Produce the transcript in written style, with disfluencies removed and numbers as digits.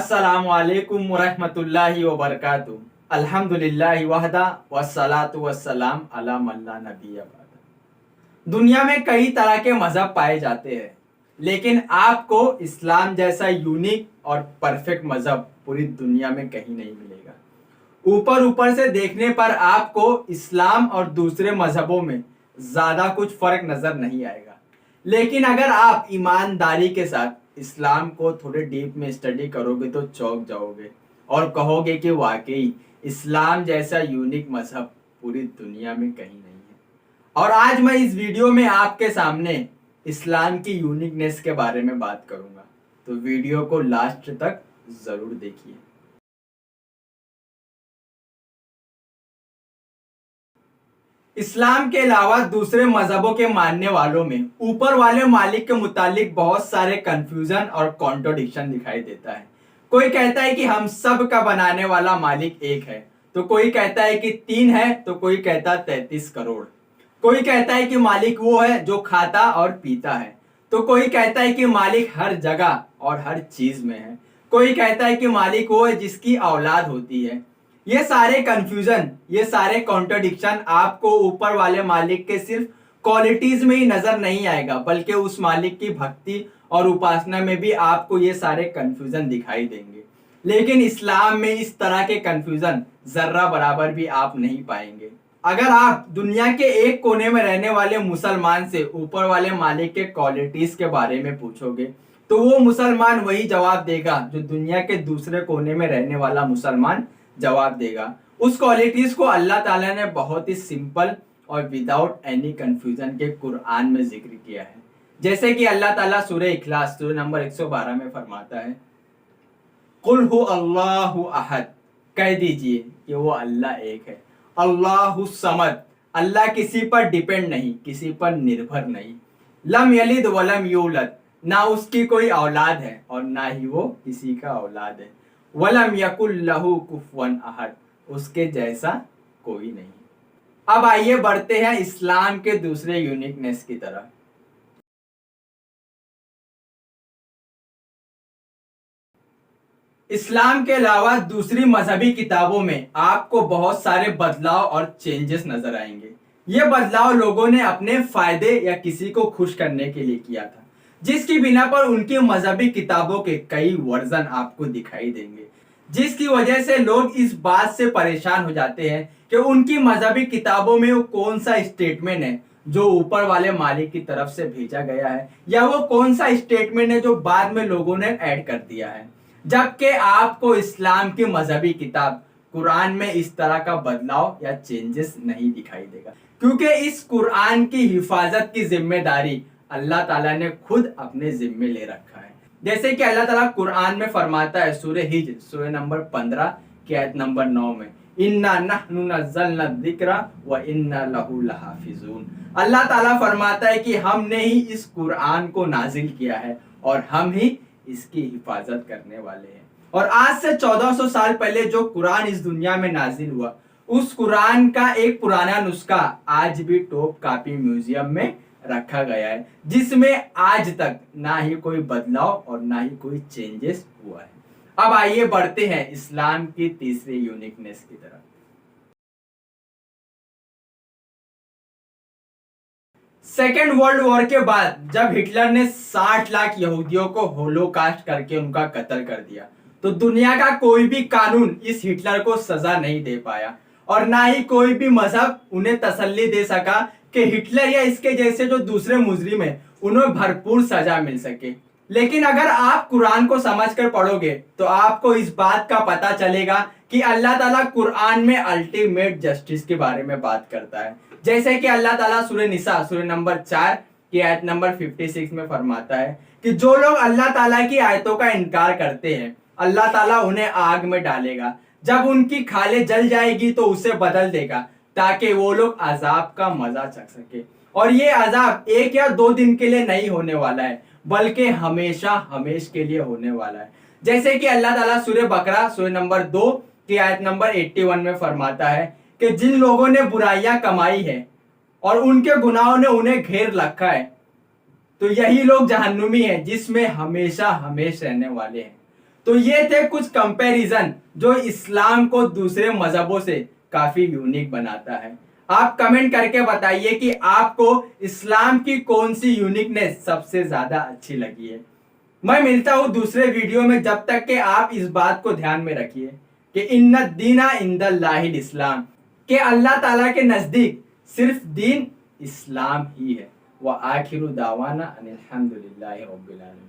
अस्सलामु अलैकुम वरहमतुल्लाहि वबरकातुहू। अल्हम्दुलिल्लाहि वहदा वस्सलातु वस्सलाम अला मन ला नबिय्य बअद। दुनिया में कई तरह के मजहब पाए जाते हैं, लेकिन आपको इस्लाम जैसा यूनिक और परफेक्ट मजहब पूरी दुनिया में कहीं नहीं मिलेगा। ऊपर ऊपर से देखने पर आपको इस्लाम और दूसरे मजहबों में ज्यादा कुछ फर्क नजर नहीं आएगा, लेकिन अगर आप ईमानदारी के साथ इस्लाम को थोड़े डीप में स्टडी करोगे तो चौंक जाओगे और कहोगे कि वाकई इस्लाम जैसा यूनिक मजहब पूरी दुनिया में कहीं नहीं है। और आज मैं इस वीडियो में आपके सामने इस्लाम की यूनिकनेस के बारे में बात करूंगा, तो वीडियो को लास्ट तक जरूर देखिए। इस्लाम के अलावा दूसरे मजहबों के मानने वालों में ऊपर वाले मालिक के मुतालिक बहुत सारे कंफ्यूजन और कॉन्ट्रोडिक्शन दिखाई देता है। कोई कहता है कि हम सब का बनाने वाला मालिक एक है, तो कोई कहता है कि 3 है, तो कोई कहता 33 करोड़। कोई कहता है कि मालिक वो है जो खाता और पीता है, तो कोई कहता है कि मालिक हर जगह और हर चीज में है। कोई कहता है कि मालिक वो है जिसकी औलाद होती है। ये सारे कंफ्यूजन, ये सारे कॉन्ट्रडिक्शन आपको ऊपर वाले मालिक के सिर्फ क्वालिटीज में ही नजर नहीं आएगा, बल्कि उस मालिक की भक्ति और उपासना में भी आपको ये सारे कंफ्यूजन दिखाई देंगे। लेकिन इस्लाम में इस तरह के कंफ्यूजन जर्रा बराबर भी आप नहीं पाएंगे। अगर आप दुनिया के एक कोने में रहने वाले मुसलमान से ऊपर वाले मालिक के क्वालिटीज के बारे में पूछोगे, तो वो मुसलमान वही जवाब देगा जो दुनिया के दूसरे कोने में रहने वाला मुसलमान जवाब देगा। उस क्वालिटीज को अल्लाह ताला ने बहुत ही सिंपल और विदाउट एनी कंफ्यूजन के कुरान में जिक्र किया है। जैसे कि अल्लाह ताला सूरह इखलास सूरह नंबर 112 में फरमाता है, कुल हु अल्लाहु अहद, कह दीजिए कि वो अल्लाह एक है। अल्लाहु समद, अल्लाह किसी पर डिपेंड नहीं, किसी पर निर्भर नहीं। लम यलिद वलम यूलद, ना उसकी कोई औलाद है और ना ही वो किसी का औलाद है। वलम यकुल लहू कुफुवन अहद, उसके जैसा कोई नहीं। अब आइए बढ़ते हैं इस्लाम के दूसरे यूनिकनेस की तरफ। इस्लाम के अलावा दूसरी मजहबी किताबों में आपको बहुत सारे बदलाव और चेंजेस नजर आएंगे। ये बदलाव लोगों ने अपने फायदे या किसी को खुश करने के लिए किया था, जिसकी बिना पर उनकी मजहबी किताबों के कई वर्जन आपको दिखाई देंगे, जिसकी वजह से लोग इस बात से परेशान हो जाते हैं कि उनकी मजहबी किताबों में वो कौन सा स्टेटमेंट है जो ऊपर वाले मालिक की तरफ से भेजा गया है, या वो कौन सा स्टेटमेंट है जो बाद में लोगों ने ऐड कर दिया है। जबकि आपको इस्लाम की मजहबी किताब कुरान में इस तरह का बदलाव या चेंजेस नहीं दिखाई देगा, क्योंकि इस कुरान की हिफाजत की जिम्मेदारी अल्लाह ताला ने खुद अपने जिम्मे ले रखा है। जैसे कि अल्लाह ताला कुरान में फरमाता है सूरह हिज्र सूरह नंबर 15 की आयत नंबर 9 में, इन्ना नहनु नज़्ज़लना ज़िक्रा व इन्ना लहू लहाफिज़ून। अल्लाह ताला फरमाता है कि हमने ही इस कुरान को नाजिल किया है और हम ही इसकी हिफाजत करने वाले हैं। और आज से 1400 साल पहले जो कुरान इस दुनिया में नाजिल हुआ, उस कुरान का एक पुराना नुस्खा आज भी टॉप कॉपी म्यूजियम में रखा गया है, जिसमें आज तक ना ही कोई बदलाव और ना ही कोई चेंजेस हुआ है। अब आइए बढ़ते हैं इस्लाम की तीसरी यूनिकनेस की तरफ। सेकेंड वर्ल्ड वॉर के बाद जब हिटलर ने 60 लाख यहूदियों को होलोकास्ट करके उनका कत्ल कर दिया, तो दुनिया का कोई भी कानून इस हिटलर को सजा नहीं दे पाया और ना ही कोई भी मजहब उन्हें तसल्ली दे सका कि हिटलर या इसके जैसे जो दूसरे मुजरिम है उन्हें भरपूर सजा मिल सके। लेकिन अगर आप कुरान को समझकर पढ़ोगे तो आपको इस बात का पता चलेगा कि अल्लाह ताला कुरान में अल्टीमेट जस्टिस के बारे में बात करता है। जैसे कि अल्लाह ताला सूरह निसा सूरह नंबर 4 की आयत नंबर 56 में फरमाता है कि जो लोग अल्लाह ताला की आयतों का इनकार करते हैं, अल्लाह ताला उन्हें आग में डालेगा। जब उनकी खालें जल जाएगी तो उसे बदल देगा ताकि वो लोग अजाब का मजा चख सके। और ये अजाब 1 या 2 दिन के लिए नहीं होने वाला है, बल्कि हमेशा हमेश के लिए होने वाला है। जैसे कि अल्लाह ताला सूरह बकरा सूरह नंबर 2 की आयत नंबर 81 में फरमाता है कि जिन लोगों ने बुराइयां कमाई है और उनके गुनाहों ने उन्हें घेर रखा है, तो यही लोग जहन्नुमी हैं जिसमें हमेशा हमेश रहने वाले हैं। تو یہ تھے کچھ کمپیریزن جو اسلام کو دوسرے مذہبوں سے کافی یونیک بناتا ہے. آپ کمنٹ کر کے بتائیے کہ آپ کو اسلام کی کون سی یونیکنیس سب سے زیادہ اچھی لگی ہے. میں ملتا ہوں دوسرے ویڈیو میں، جب تک کہ آپ اس بات کو دھیان میں رکھیے کہ ان الدین عند اللہ الاسلام، کہ اللہ تعالیٰ کے نزدیک صرف دین اسلام ہی ہے. وآخر دعوانا ان الحمد للہ رب العالمین.